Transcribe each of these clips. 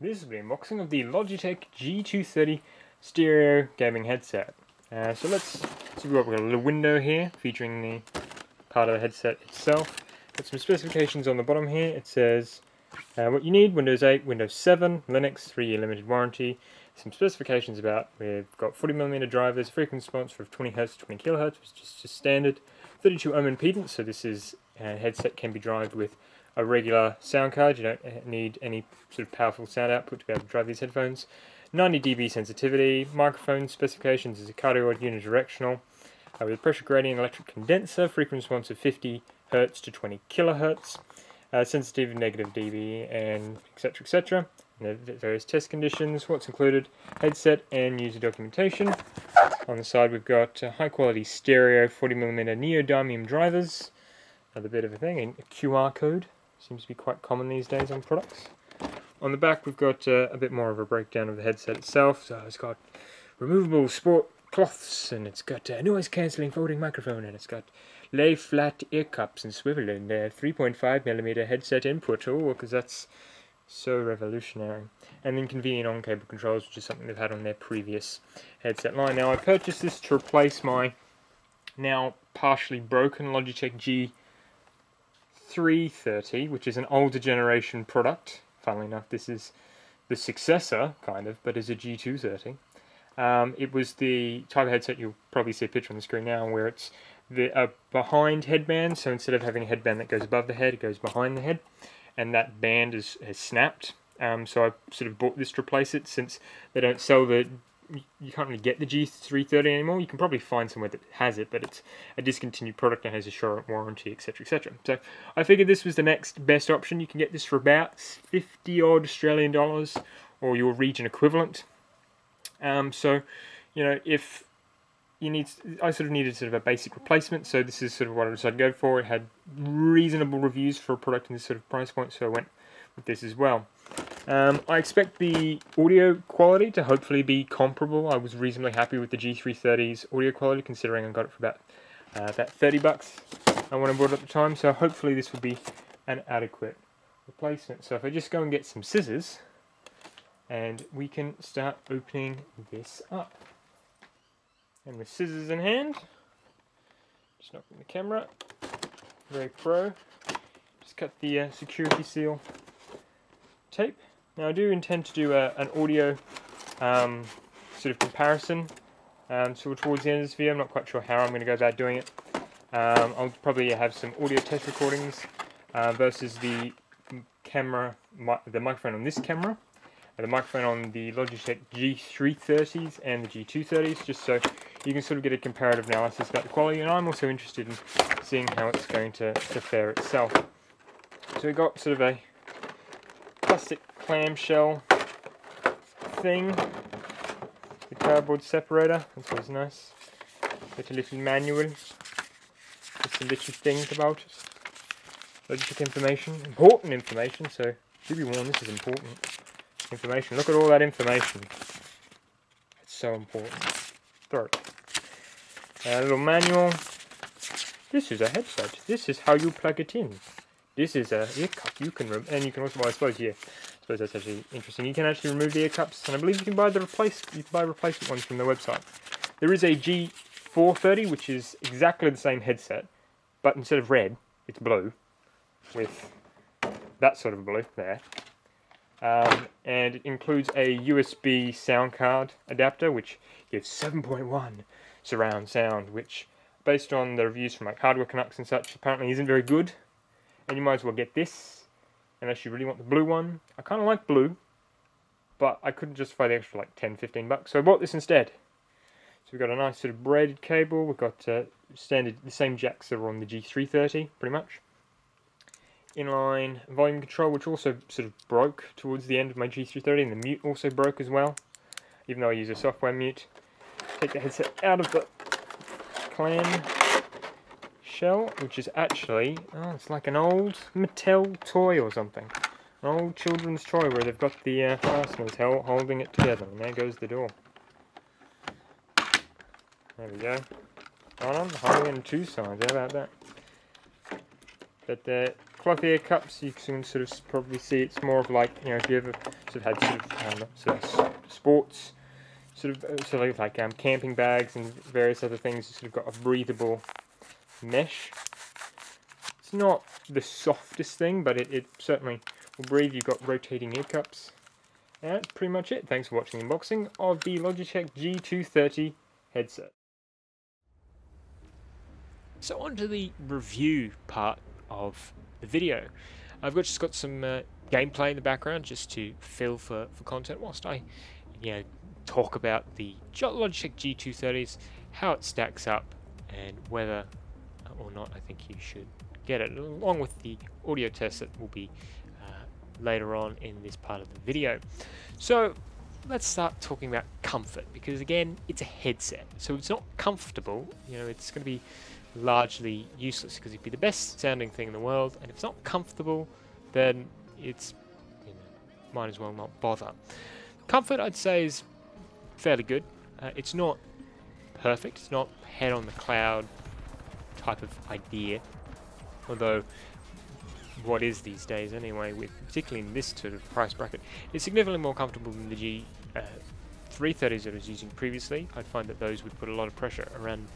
This is the unboxing of the Logitech G230 stereo gaming headset. So let's see, we've got a little window here featuring the part of the headset itself. Got some specifications on the bottom here. It says what you need: Windows 8, Windows 7, Linux, 3-year limited warranty. Some specifications about we've got 40mm drivers, frequency response for 20Hz to 20kHz, which is just standard. 32 ohm impedance, so this is headset can be driven with a regular sound card. You don't need any sort of powerful sound output to be able to drive these headphones. 90 dB sensitivity. Microphone specifications is a cardioid unidirectional with a pressure gradient electric condenser. Frequency response of 50 Hz to 20 kHz. Sensitive negative dB and etc. etc. And the various test conditions. What's included: headset and user documentation. On the side we've got high quality stereo 40mm neodymium drivers. Another bit of a thing, and a QR code. Seems to be quite common these days on products. On the back we've got a bit more of a breakdown of the headset itself. So it's got removable sport cloths, and it's got a noise cancelling folding microphone, and it's got lay flat ear cups and swivel, and 3.5mm headset input. Oh, because that's so revolutionary. And then convenient on-cable controls, which is something they've had on their previous headset line. Now I purchased this to replace my now partially broken Logitech G330, which is an older generation product. Funnily enough, this is the successor, kind of, but is a G230. It was the type of headset, you'll probably see a picture on the screen now, where it's the behind headband, so instead of having a headband that goes above the head, it goes behind the head, and that band has snapped. So I sort of bought this to replace it, since they don't sell you can't really get the G330 anymore. You can probably find somewhere that has it, but it's a discontinued product and has a short warranty, etc, etc. So I figured this was the next best option. You can get this for about 50 odd Australian dollars, or your region equivalent. So, you know, if you need, I sort of needed sort of a basic replacement, so this is sort of what I decided to go for. It had reasonable reviews for a product in this sort of price point, so I went with this as well. I expect the audio quality to hopefully be comparable. I was reasonably happy with the G330's audio quality, considering I got it for about 30 bucks when I bought it at the time, so hopefully this will be an adequate replacement. So if I just go and get some scissors, and we can start opening this up. And with scissors in hand, just knocking the camera, very pro, just cut the security seal tape. Now I do intend to do an audio sort of comparison so towards the end of this video. I'm not quite sure how I'm going to go about doing it. I'll probably have some audio test recordings versus the microphone on this camera, the microphone on the Logitech G330s and the G230s, just so you can sort of get a comparative analysis about the quality, and I'm also interested in seeing how it's going to fare itself. So we've got sort of a plastic clamshell thing, the cardboard separator. That's always nice. Got a little manual with some little things about it. Logitech information, important information, so do be warned, this is important information. Look at all that information. It's so important. Throw it. A little manual. This is a headset. This is how you plug it in. This is a ear cup. You can and you can also, well, I suppose that's actually interesting. You can actually remove the ear cups, and I believe you can buy replacement ones from their website. There is a G430, which is exactly the same headset, but instead of red, it's blue, with that sort of blue there. And it includes a USB Soundcard adapter, which gives 7.1 surround sound, which, based on the reviews from like Hardware Canucks and such, apparently isn't very good. And you might as well get this, unless you really want the blue one. I kind of like blue, but I couldn't justify the extra like 10-15 bucks, so I bought this instead. So we've got a nice sort of braided cable. We've got the same jacks that are on the G330, pretty much. Inline volume control, which also sort of broke towards the end of my G330, and the mute also broke as well, even though I use a software mute. Take the headset out of the clam shell, which is actually, it's like an old Mattel toy or something. An old children's toy where they've got the fasteners holding it together, and there goes the door. There we go. Holding in two sides, how about that? But cloth ear cups. You can sort of probably see it's more of like, you know, if you ever sort of had sort of sports sort of like camping bags and various other things. You sort of got a breathable mesh. It's not the softest thing, but it certainly will breathe. You've got rotating ear cups. And that's pretty much it. Thanks for watching the unboxing of the Logitech G230 headset. So on to the review part of the video. I've just got some gameplay in the background just to fill for content whilst I talk about the Logitech G230s, how it stacks up, and whether or not I think you should get it, along with the audio test that will be later on in this part of the video. So let's start talking about comfort, because again, it's a headset, so it's not comfortable. You know, it's going to be largely useless because it'd be the best sounding thing in the world, and if it's not comfortable, then it's, you know, might as well not bother. Comfort, I'd say, is fairly good. It's not perfect. It's not head on the cloud type of idea, although what is these days anyway, with particularly in this sort of price bracket, it's significantly more comfortable than the G330s that I was using previously. I'd find that those would put a lot of pressure around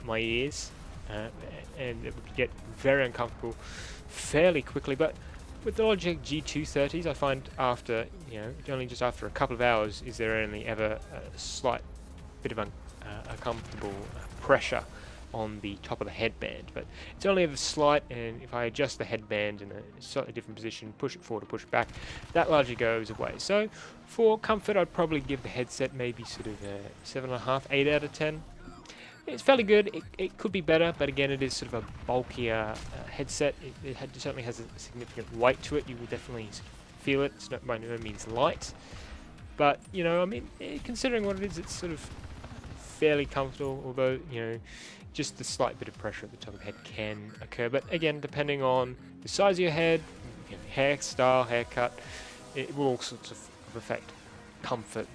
my ears, and it would get very uncomfortable fairly quickly. But with the Logitech G230s, I find after, you know, only just after a couple of hours is there only ever a slight bit of uncomfortable pressure on the top of the headband, but it's only ever slight, and if I adjust the headband in a slightly different position, push it forward or push it back, that largely goes away. So for comfort, I'd probably give the headset maybe sort of a 7.5, 8 out of 10. It's fairly good. It could be better, but again, it is sort of a bulkier headset. It certainly has a significant weight to it. You will definitely feel it. It's not by no means light, but you know, I mean, considering what it is, it's sort of fairly comfortable, although, you know, just the slight bit of pressure at the top of the head can occur. But again, depending on the size of your head, hairstyle, haircut, it will all sorts of affect comfort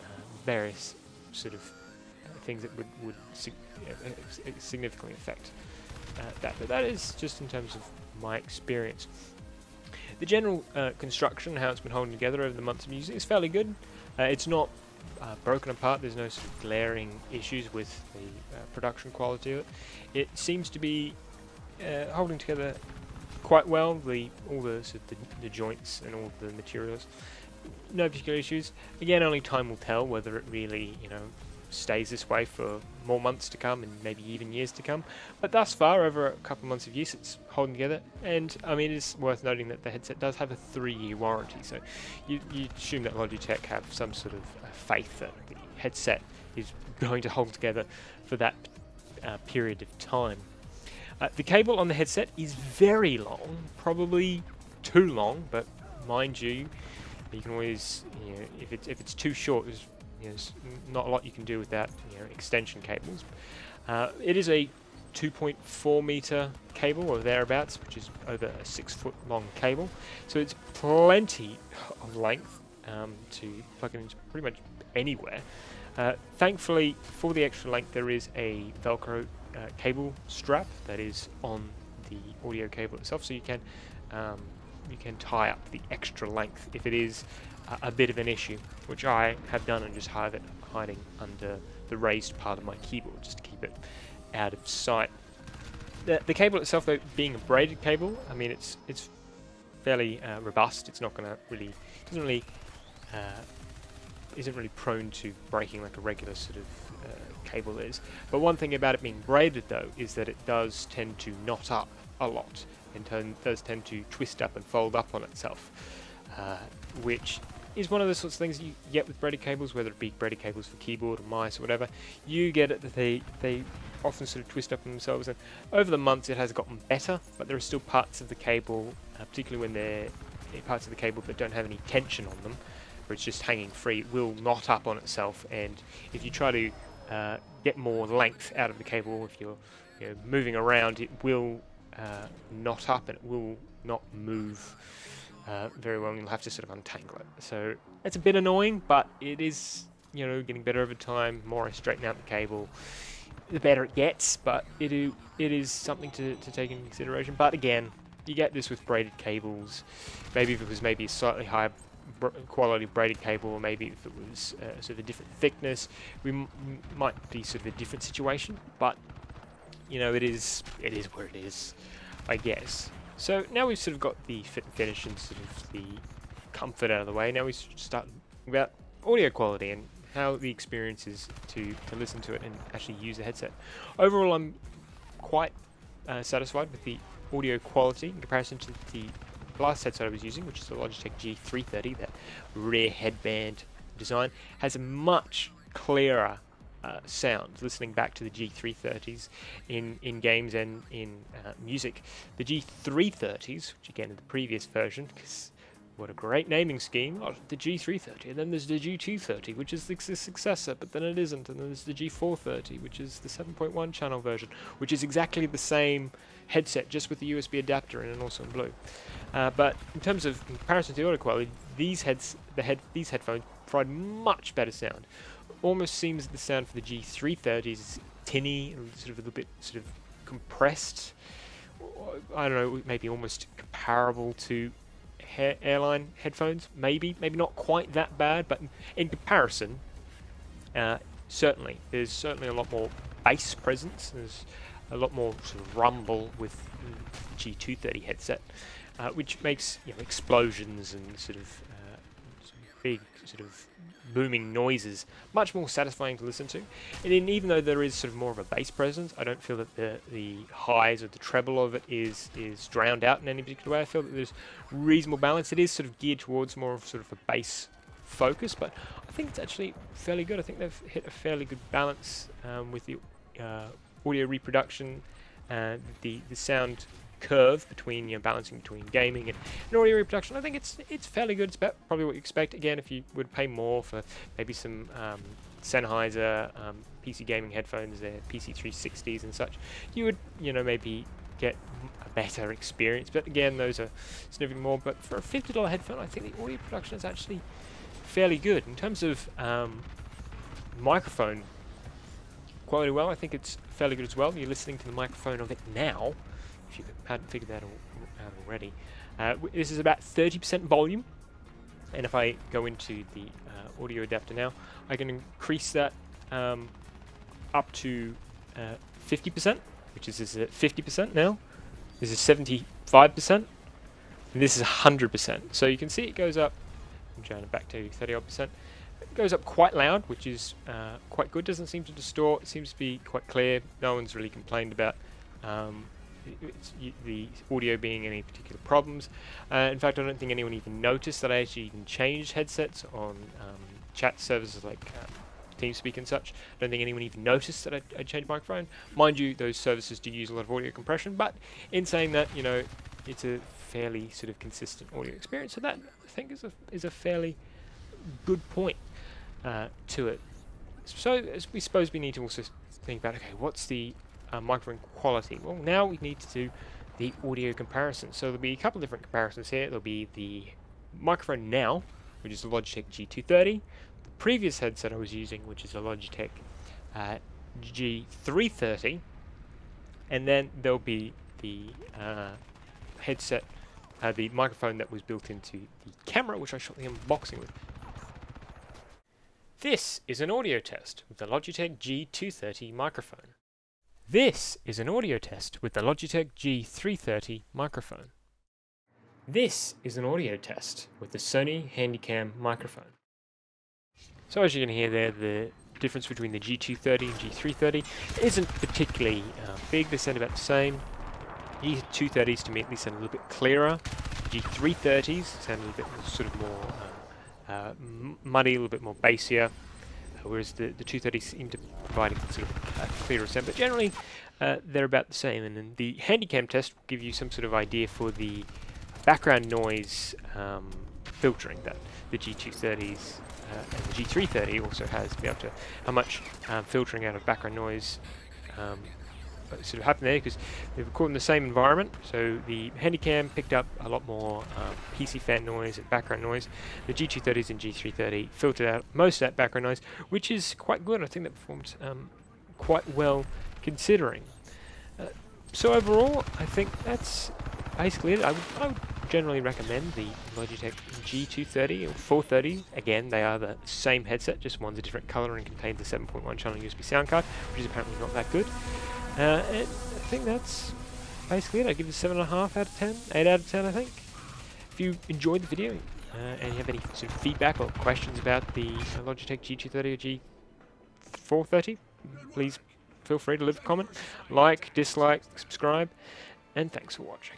and various sort of things that would significantly affect that. But that is just in terms of my experience. The general construction, how it's been holding together over the months of using, is fairly good. It's not broken apart. There's no sort of glaring issues with the production quality of it. It seems to be holding together quite well. All the sort of the joints and all the materials, no particular issues. Again, only time will tell whether it really, you know, stays this way for more months to come and maybe even years to come. But thus far, over a couple of months of use, it's holding together. And I mean, it's worth noting that the headset does have a 3-year warranty, so you assume that Logitech have some sort of faith that the headset is going to hold together for that period of time. The cable on the headset is very long, probably too long, but mind you, you can always, you know, if it's too short, there's not a lot you can do with that, you know, extension cables. It is a 2.4 meter cable or thereabouts, which is over a 6 foot long cable, so it's plenty of length to plug it into pretty much anywhere. Thankfully, for the extra length, there is a Velcro cable strap that is on the audio cable itself, so you can tie up the extra length if it is a bit of an issue, which I have done and just have it hiding under the raised part of my keyboard just to keep it out of sight. The cable itself, though, being a braided cable, I mean, it's fairly robust. It's not going to really, isn't really prone to breaking like a regular sort of cable is. But one thing about it being braided, though, is that it does tend to knot up a lot and does tend to twist up and fold up on itself, which is one of the sorts of things you get with braided cables, whether it be braided cables for keyboard or mice or whatever. You get it that they often sort of twist up on themselves, and over the months it has gotten better, but there are still parts of the cable, particularly when they're parts of the cable that don't have any tension on them, where it's just hanging free, it will knot up on itself. And if you try to get more length out of the cable, if you're, you know, moving around, it will knot up and it will not move very well, and you'll have to sort of untangle it. So it's a bit annoying, but it is, you know, getting better over time. The more I straighten out the cable, the better it gets, but it is something to take into consideration. But again, You get this with braided cables. Maybe if it was maybe a slightly higher quality braided cable, or maybe if it was sort of a different thickness, we might be sort of a different situation. But you know, it is where it is, I guess. So now we've sort of got the fit and finish and sort of the comfort out of the way. Now we start about audio quality and how the experience is to listen to it and actually use the headset. Overall, I'm quite satisfied with the audio quality in comparison to the last headset I was using, which is the Logitech G330. That rear headband design has a much clearer sound. Listening back to the G330s in games and in music, the G330s, which again is the previous version, because what a great naming scheme. Oh, the G330, and then there's the G230, which is the successor, but then it isn't, and then there's the G430, which is the 7.1 channel version, which is exactly the same headset, just with the USB adapter in and also in blue. But in terms of comparison to the audio quality, these headphones provide much better sound. Almost seems the sound for the G330s is tinny, and sort of a little bit sort of compressed. I don't know, maybe almost comparable to airline headphones, maybe not quite that bad, but in comparison, certainly there's certainly a lot more bass presence. There's a lot more sort of rumble with the G230 headset, which makes, you know, explosions and sort of big sort of booming noises much more satisfying to listen to. And then, even though there is sort of more of a bass presence, I don't feel that the highs or the treble of it is drowned out in any particular way. I feel that there's reasonable balance. It is sort of geared towards more of sort of a bass focus, but I think it's actually fairly good. I think they've hit a fairly good balance with the audio reproduction and the sound curve between, you know, balancing between gaming and audio reproduction. I think it's fairly good. It's about probably what you expect. Again, if you would pay more for maybe some Sennheiser PC gaming headphones, their PC360s and such, you would, you know, maybe get a better experience. But again, those are significantly more. But for a $50 headphone, I think the audio production is actually fairly good in terms of microphone quality. Well, I think it's fairly good as well. You're listening to the microphone of it now, if you hadn't figured that out already. This is about 30% volume, and if I go into the audio adapter now, I can increase that up to 50%, which is 50% now. This is 75%, and this is 100%. So you can see it goes up. I'm trying to back to 30-odd%. It goes up quite loud, which is quite good. Doesn't seem to distort. It seems to be quite clear. No one's really complained about the audio being any particular problems. In fact, I don't think anyone even noticed that I actually even changed headsets on chat services like TeamSpeak and such. I don't think anyone even noticed that I changed microphone. Mind you, those services do use a lot of audio compression, but in saying that, you know, it's a fairly sort of consistent audio experience. So that, I think, is a fairly good point to it. So as we suppose we need to also think about, okay, what's the microphone quality? Well, now we need to do the audio comparison. So there'll be a couple of different comparisons here. There'll be the microphone now, which is the Logitech G230, the previous headset I was using, which is a Logitech G330, and then there'll be the headset, the microphone that was built into the camera, which I shot the unboxing with. This is an audio test with the Logitech G230 microphone. This is an audio test with the Logitech G330 microphone. This is an audio test with the Sony Handycam microphone. So as you can hear there, the difference between the G230 and G330 isn't particularly big. They sound about the same. G230s to me at least sound a little bit clearer. G330s sound a little bit sort of more muddy, a little bit more bassier. Whereas the 230s seem to provide a sort of a clearer sound, but generally they're about the same. And then the Handycam test will give you some sort of idea for the background noise filtering that the G230s and the G330 also has, to be able to how much filtering out of background noise sort of happened there, because they were caught in the same environment. So the Handycam picked up a lot more PC fan noise and background noise. The G230s and G330 filtered out most of that background noise, which is quite good. I think that performed quite well considering. So overall, I think that's basically it. I would generally recommend the Logitech G230 or 430. Again, they are the same headset, just one's a different color and contains a 7.1 channel USB Soundcard, which is apparently not that good. And I think that's basically it. I give it a 7.5 out of 10, 8 out of 10 I think. If you enjoyed the video and you have any sort of feedback or questions about the Logitech G230 or G430, please feel free to leave a comment, like, dislike, subscribe, and thanks for watching.